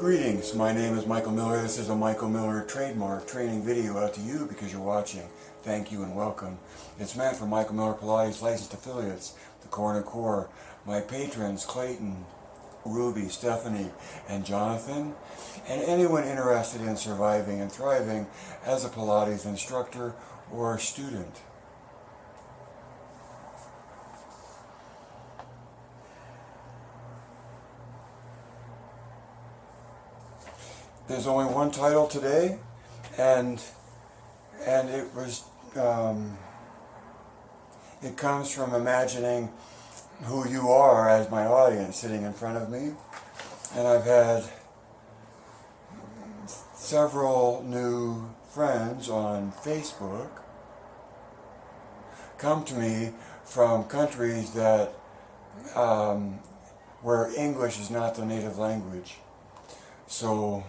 Greetings, my name is Michael Miller. This is a Michael Miller trademark training video out to you because you're watching. Thank you and welcome. It's meant for Michael Miller Pilates licensed affiliates, the Corner Core, my patrons Clayton, Ruby, Stephanie, and Jonathan, and anyone interested in surviving and thriving as a Pilates instructor or student. There's only one title today, and it was it comes from imagining who you are as my audience sitting in front of me. And I've had several new friends on Facebook come to me from countries that where English is not the native language. So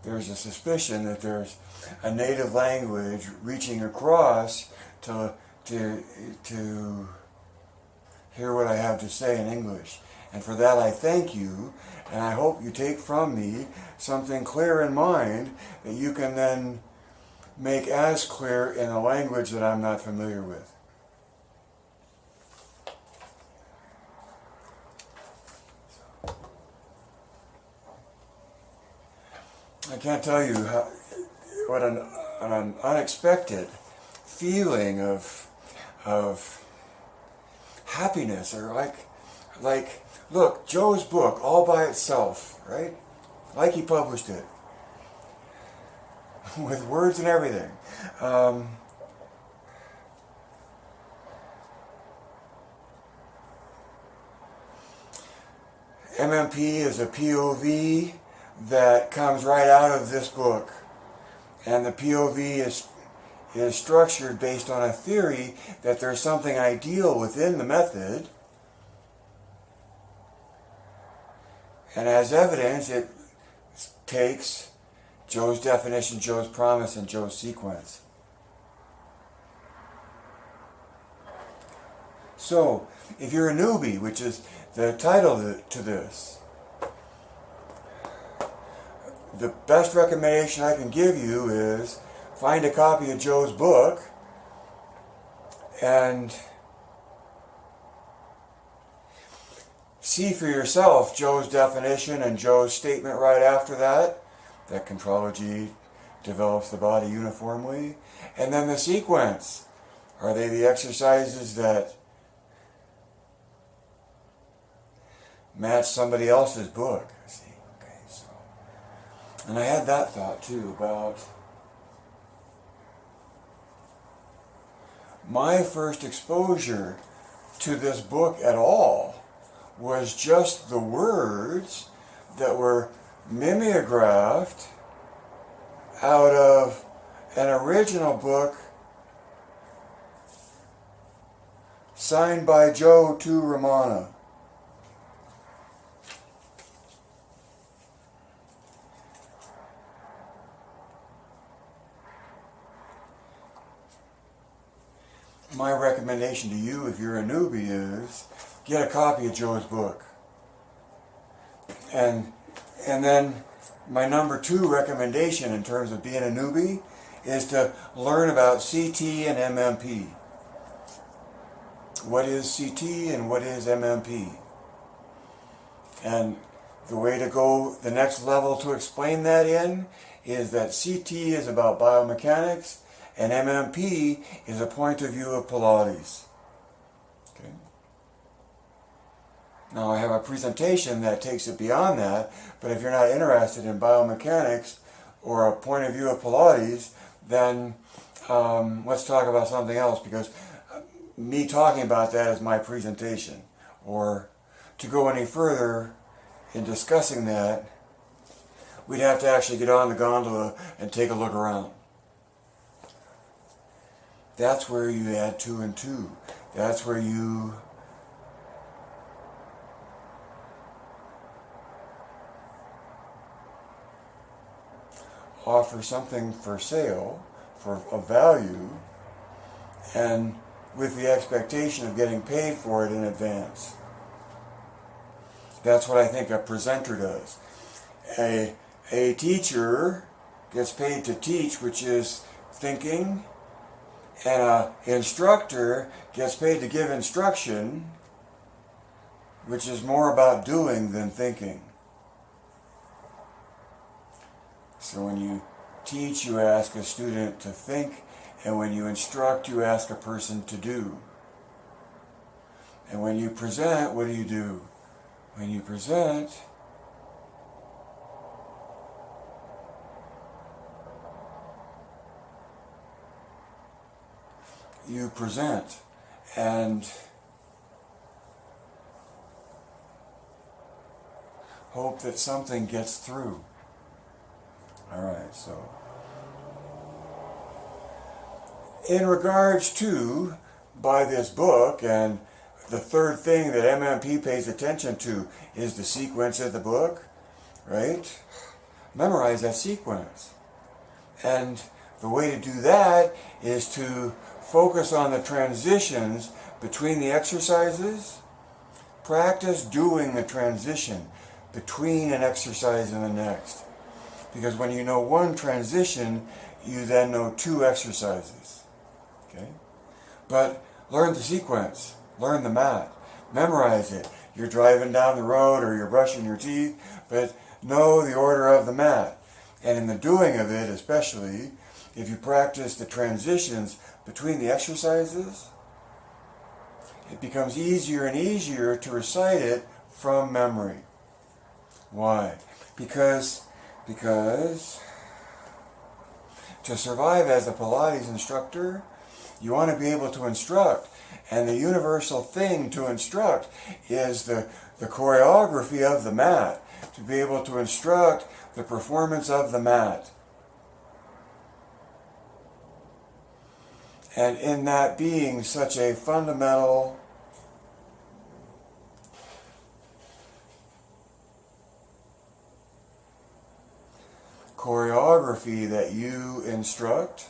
there's a suspicion that there's a native language reaching across to hear what I have to say in English. And for that I thank you, and I hope you take from me something clear in mind that you can then make as clear in a language that I'm not familiar with. I can't tell you what an unexpected feeling of happiness, or like look, Joe's book all by itself, right? Like he published it with words and everything. MMP is a POV that comes right out of this book, and the POV is structured based on a theory that there's something ideal within the method, and as evidence it takes Joe's definition, Joe's promise, and Joe's sequence. So if you're a newbie, which is the title to this, the best recommendation I can give you is find a copy of Joe's book and see for yourself Joe's definition and Joe's statement right after that contrology develops the body uniformly, and then the sequence. Are they the exercises that match somebody else's book? And I had that thought too about my first exposure to this book at all was just the words that were mimeographed out of an original book signed by Joe to Romana. My recommendation to you, if you're a newbie, is get a copy of Joe's book. And then my number 2 recommendation in terms of being a newbie is to learn about CT and MMP. What is CT and what is MMP? And the way to go the next level to explain that in is that CT is about biomechanics, and MMP is a point of view of Pilates. Okay. Now I have a presentation that takes it beyond that, but if you're not interested in biomechanics or a point of view of Pilates, then let's talk about something else, because me talking about that is my presentation. Or to go any further in discussing that, we'd have to actually get on the gondola and take a look around. That's where you add 2 and 2. That's where you offer something for sale, for a value, and with the expectation of getting paid for it in advance. That's what I think a presenter does. A teacher gets paid to teach, which is thinking, and an instructor gets paid to give instruction, which is more about doing than thinking. So when you teach, you ask a student to think, and when you instruct, you ask a person to do. And when you present, what do? When you present, you present and hope that something gets through. All right, so in regards to, by this book, and the third thing that MMP pays attention to is the sequence of the book, right? Memorize that sequence. And the way to do that is to focus on the transitions between the exercises. Practice doing the transition between an exercise and the next. Because when you know one transition, you then know two exercises. Okay? But learn the sequence. Learn the mat. Memorize it. You're driving down the road or you're brushing your teeth, but know the order of the mat. And in the doing of it, especially, if you practice the transitions between the exercises, it becomes easier and easier to recite it from memory. Why? Because to survive as a Pilates instructor, you want to be able to instruct. And the universal thing to instruct is the choreography of the mat, to be able to instruct the performance of the mat. And in that being such a fundamental choreography that you instruct,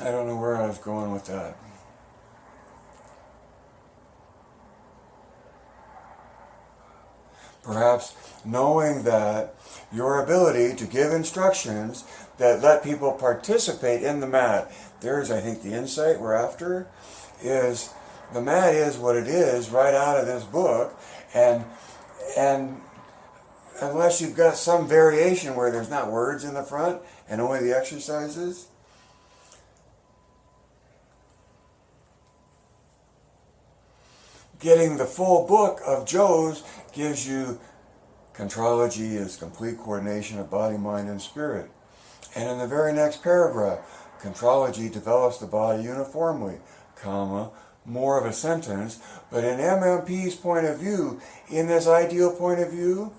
I don't know where I was going with that. Perhaps knowing that your ability to give instructions that let people participate in the mat, there's, I think, the insight we're after, is the mat is what it is right out of this book, and unless you've got some variation where there's not words in the front and only the exercises, getting the full book of Joe's gives you contrology is complete coordination of body, mind, and spirit. And in the very next paragraph, contrology develops the body uniformly, comma, more of a sentence. But in MMP's point of view, in this ideal point of view,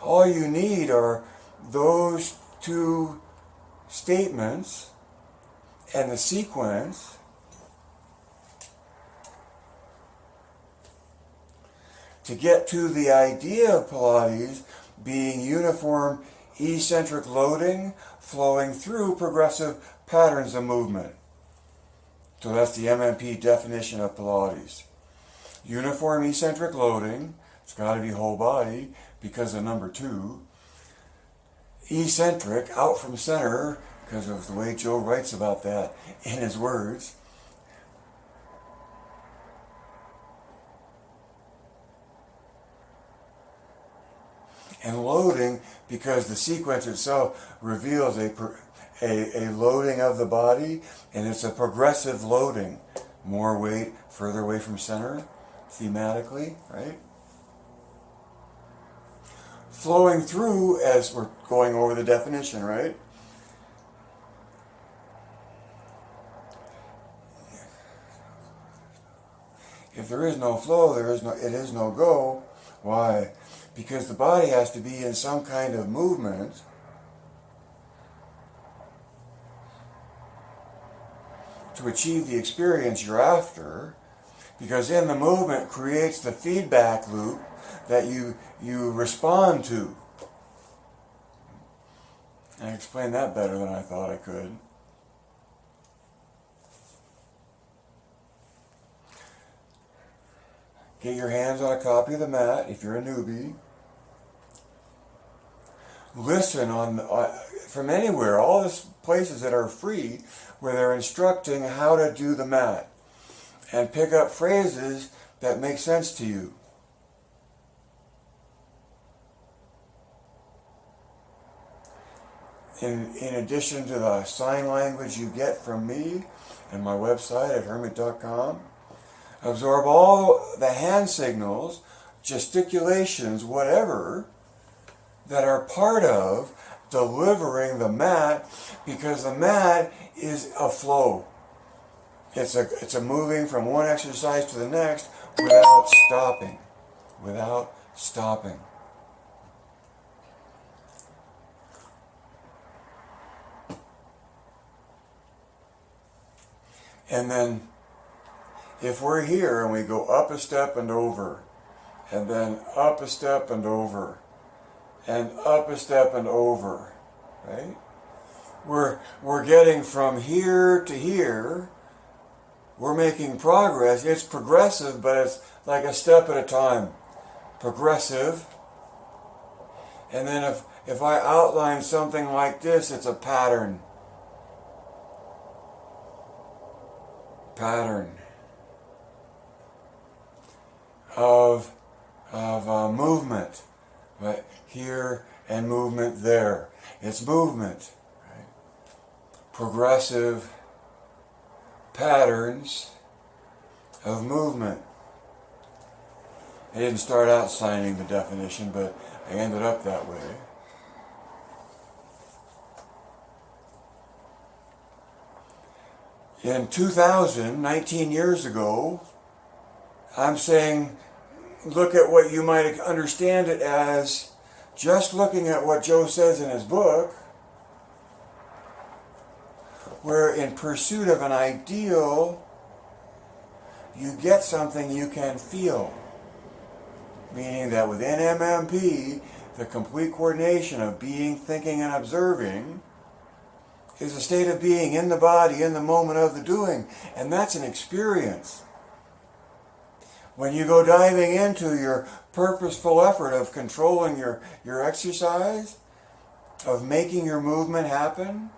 all you need are those two statements and the sequence to get to the idea of Pilates being uniform eccentric loading flowing through progressive patterns of movement. So that's the MMP definition of Pilates. Uniform eccentric loading, it's got to be whole body because of number 2. Eccentric, out from center, because of the way Joe writes about that in his words. And loading, because the sequence itself reveals a loading of the body, and it's a progressive loading. More weight, further away from center, thematically, right? Flowing through, as we're going over the definition, right? If there is no flow, it is no go. Why? Because the body has to be in some kind of movement to achieve the experience you're after, because in the movement creates the feedback loop that you respond to. I explained that better than I thought I could. Get your hands on a copy of the mat if you're a newbie. Listen from anywhere, all these places that are free where they're instructing how to do the mat, and pick up phrases that make sense to you. In addition to the sign language you get from me and my website at hermit.com, absorb all the hand signals, gesticulations, whatever, that are part of delivering the mat, because the mat is a flow. It's a moving from one exercise to the next without stopping. Without stopping. And then if we're here and we go up a step and over, and then up a step and over, and up a step and over, right? We're getting from here to here. We're making progress. It's progressive, but it's like a step at a time. Progressive. And then if I outline something like this, it's a pattern. Pattern of movement, right? Here and movement there. It's movement, right? Progressive patterns of movement. I didn't start out signing the definition, but I ended up that way. In 2000, 19 years ago, I'm saying, look at what you might understand it as, just looking at what Joe says in his book, where in pursuit of an ideal, you get something you can feel. Meaning that within MMP, the complete coordination of being, thinking, and observing is a state of being in the body, in the moment of the doing. And that's an experience. When you go diving into your purposeful effort of controlling your exercise, of making your movement happen,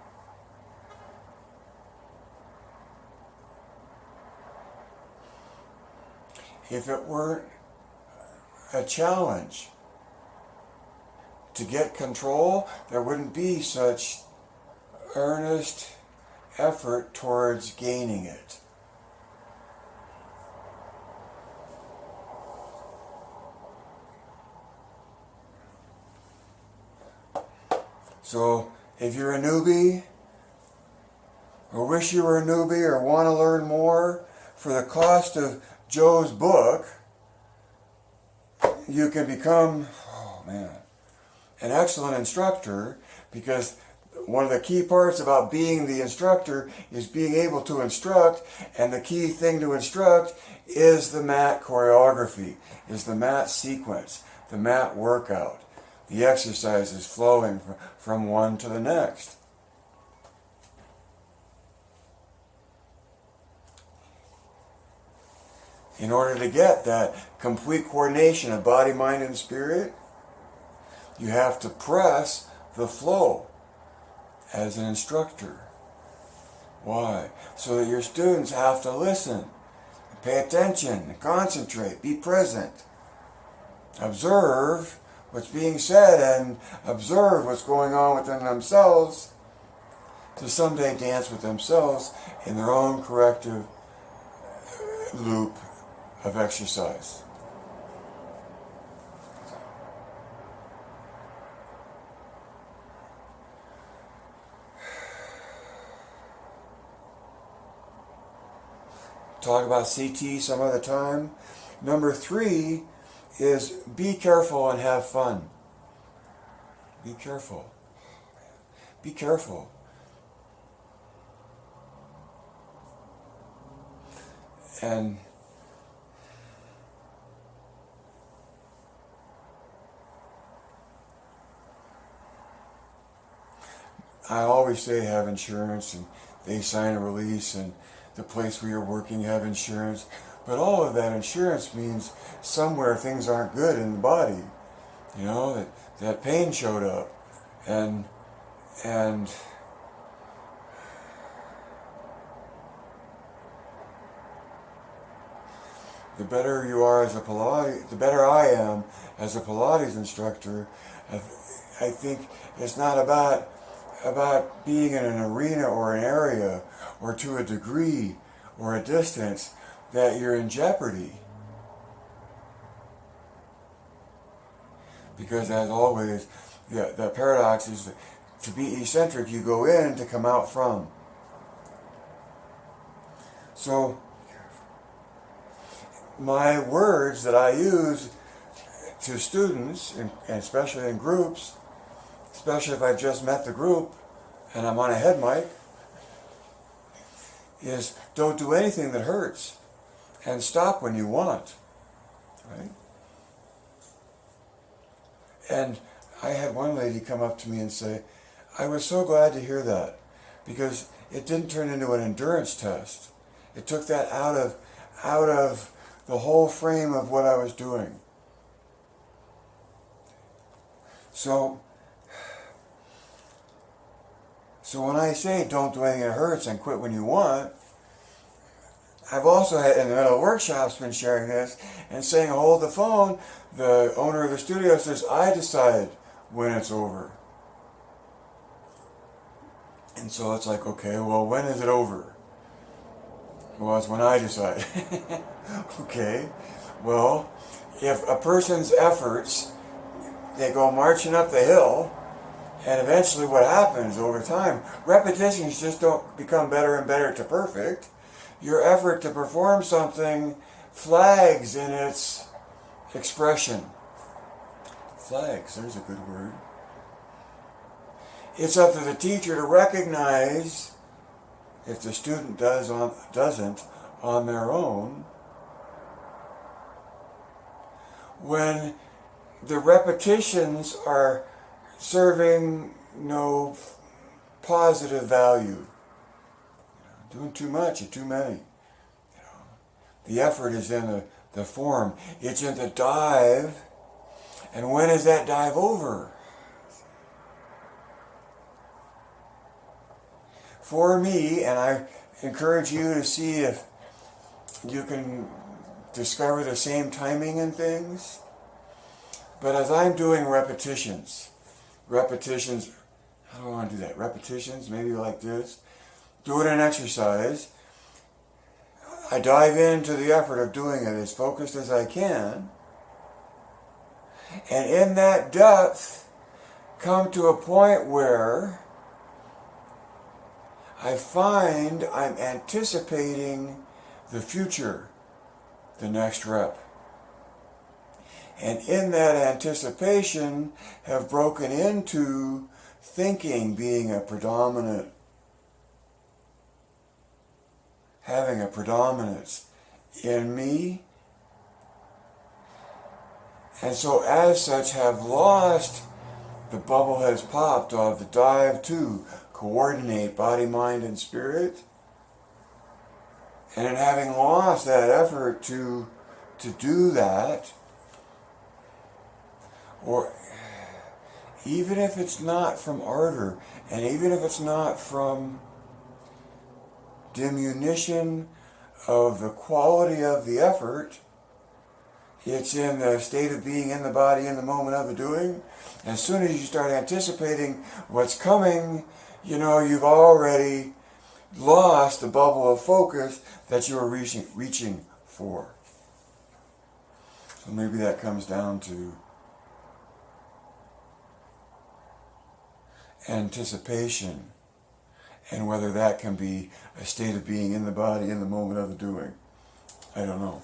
if it weren't a challenge to get control, there wouldn't be such earnest effort towards gaining it. So if you're a newbie, or wish you were a newbie, or want to learn more, for the cost of Joe's book, you can become, an excellent instructor, because one of the key parts about being the instructor is being able to instruct, and the key thing to instruct is the mat choreography, is the mat sequence, the mat workout, the exercises flowing from one to the next. In order to get that complete coordination of body, mind, and spirit, you have to press the flow as an instructor. Why? So that your students have to listen, pay attention, concentrate, be present, observe what's being said, and observe what's going on within themselves, to someday dance with themselves in their own corrective loop of exercise. Talk about CT some other time. Number 3 is be careful and have fun. Be careful. Be careful. And I always say have insurance, and they sign a release, and the place where you're working have insurance. But all of that insurance means somewhere things aren't good in the body. You know, that pain showed up. And the better you are as a Pilates, the better I am as a Pilates instructor. I think it's not about being in an arena or an area or to a degree or a distance that you're in jeopardy. Because as always, the paradox is that to be eccentric, you go in to come out from. So my words that I use to students, and especially in groups, especially if I've just met the group and I'm on a head mic, is don't do anything that hurts and stop when you want, right? And I had one lady come up to me and say, I was so glad to hear that, because it didn't turn into an endurance test. It took that out of the whole frame of what I was doing. So when I say don't do anything that hurts and quit when you want, I've also had in the middle of workshops been sharing this and saying hold the phone. The owner of the studio says, I decide when it's over. And so it's like, okay, well, when is it over? Well, it's when I decide. Okay, well, if a person's efforts, they go marching up the hill, and eventually what happens over time, repetitions just don't become better and better to perfect. Your effort to perform something flags in its expression. Flags, there's a good word. It's up to the teacher to recognize if the student doesn't on their own, when the repetitions are serving no positive value. Doing too much or too many. The effort is in the form. It's in the dive. And when is that dive over? For me, and I encourage you to see if you can discover the same timing in things. But as I'm doing repetitions, how do I want to do that? Repetitions, maybe like this. Do it in exercise. I dive into the effort of doing it as focused as I can. And in that depth, come to a point where I find I'm anticipating the future, the next rep. And in that anticipation, have broken into thinking being a predominant, having a predominance in me. And so as such have lost, the bubble has popped of the dive to coordinate body, mind, and spirit. And in having lost that effort to do that, or even if it's not from ardor, and even if it's not from diminution of the quality of the effort, it's in the state of being in the body in the moment of the doing. As soon as you start anticipating what's coming, you know you've already lost the bubble of focus that you were reaching for. So maybe that comes down to anticipation, and whether that can be a state of being in the body in the moment of the doing. I don't know.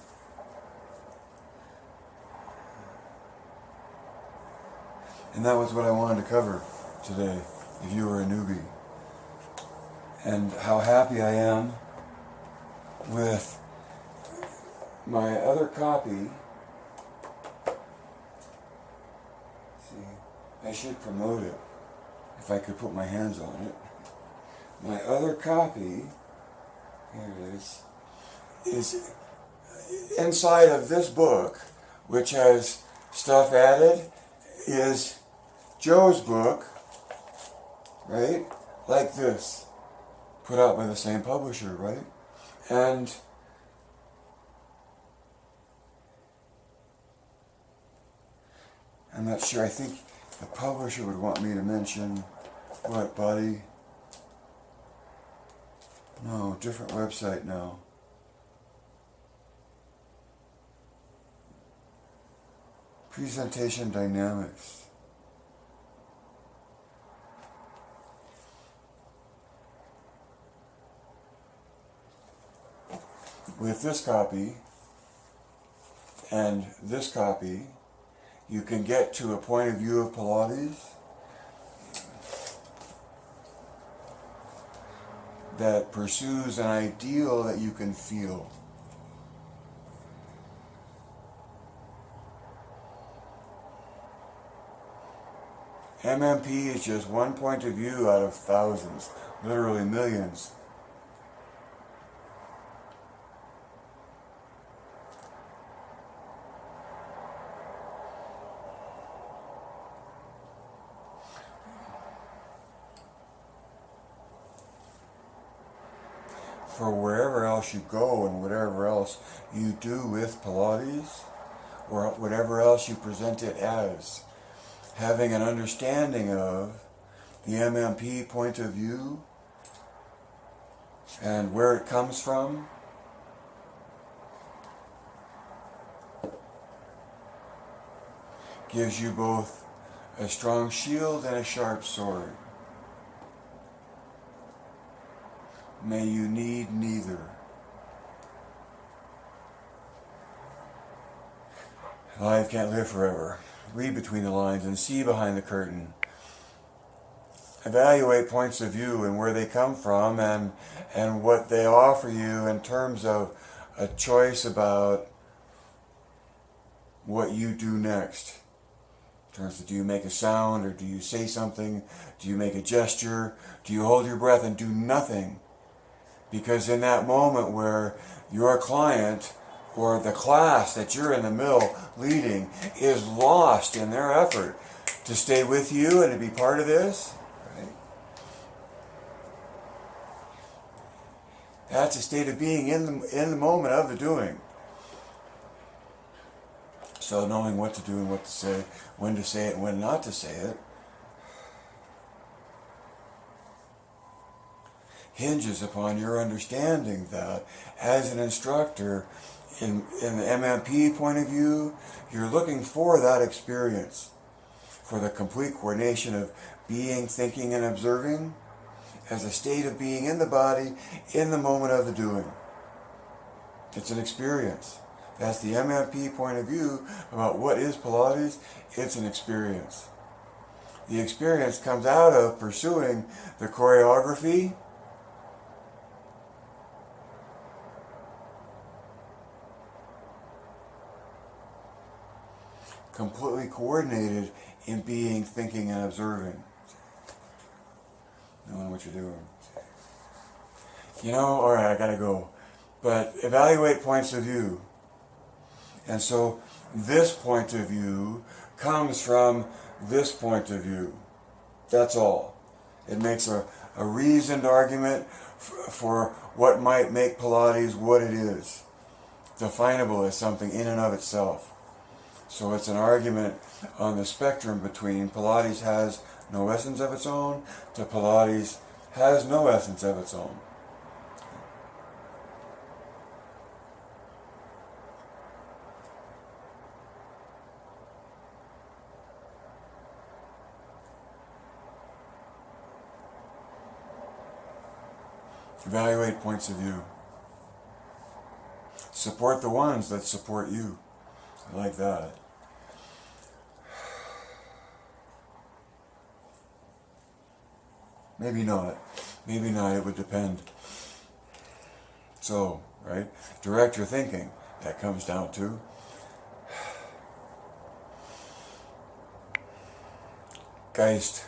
And that was what I wanted to cover today, if you were a newbie. And how happy I am with my other copy. See, I should promote it. if I could put my hands on it. My other copy, here it is inside of this book, which has stuff added, is Joe's book, right? Like this, put out by the same publisher, right? And I'm not sure, I think the publisher would want me to mention, what, buddy? No, different website now. Presentation Dynamics. With this copy and this copy, you can get to a point of view of Pilates that pursues an ideal that you can feel. MMP is just one point of view out of thousands, literally millions. For wherever else you go and whatever else you do with Pilates, or whatever else you present it as, having an understanding of the MMP point of view and where it comes from, gives you both a strong shield and a sharp sword. May you need neither. Life can't live forever. Read between the lines and see behind the curtain. Evaluate points of view and where they come from and what they offer you in terms of a choice about what you do next. In terms of, do you make a sound or do you say something? Do you make a gesture? Do you hold your breath and do nothing? Because in that moment where your client or the class that you're in the middle leading is lost in their effort to stay with you and to be part of this, right? That's a state of being in the moment of the doing. So knowing what to do and what to say, when to say it and when not to say it, hinges upon your understanding that as an instructor in the MMP point of view, you're looking for that experience, for the complete coordination of being, thinking, and observing as a state of being in the body in the moment of the doing. It's an experience. That's the MMP point of view about what is Pilates. It's an experience. The experience comes out of pursuing the choreography, completely coordinated in being, thinking, and observing. Knowing what you're doing. You know, alright, I gotta go. But evaluate points of view. And so this point of view comes from this point of view. That's all. It makes a reasoned argument for what might make Pilates what it is. Definable as something in and of itself. So it's an argument on the spectrum between Pilates has no essence of its own to Pilates has no essence of its own. Evaluate points of view. Support the ones that support you. I like that. Maybe not. Maybe not. It would depend. So, right? Direct your thinking. That comes down to. Geist.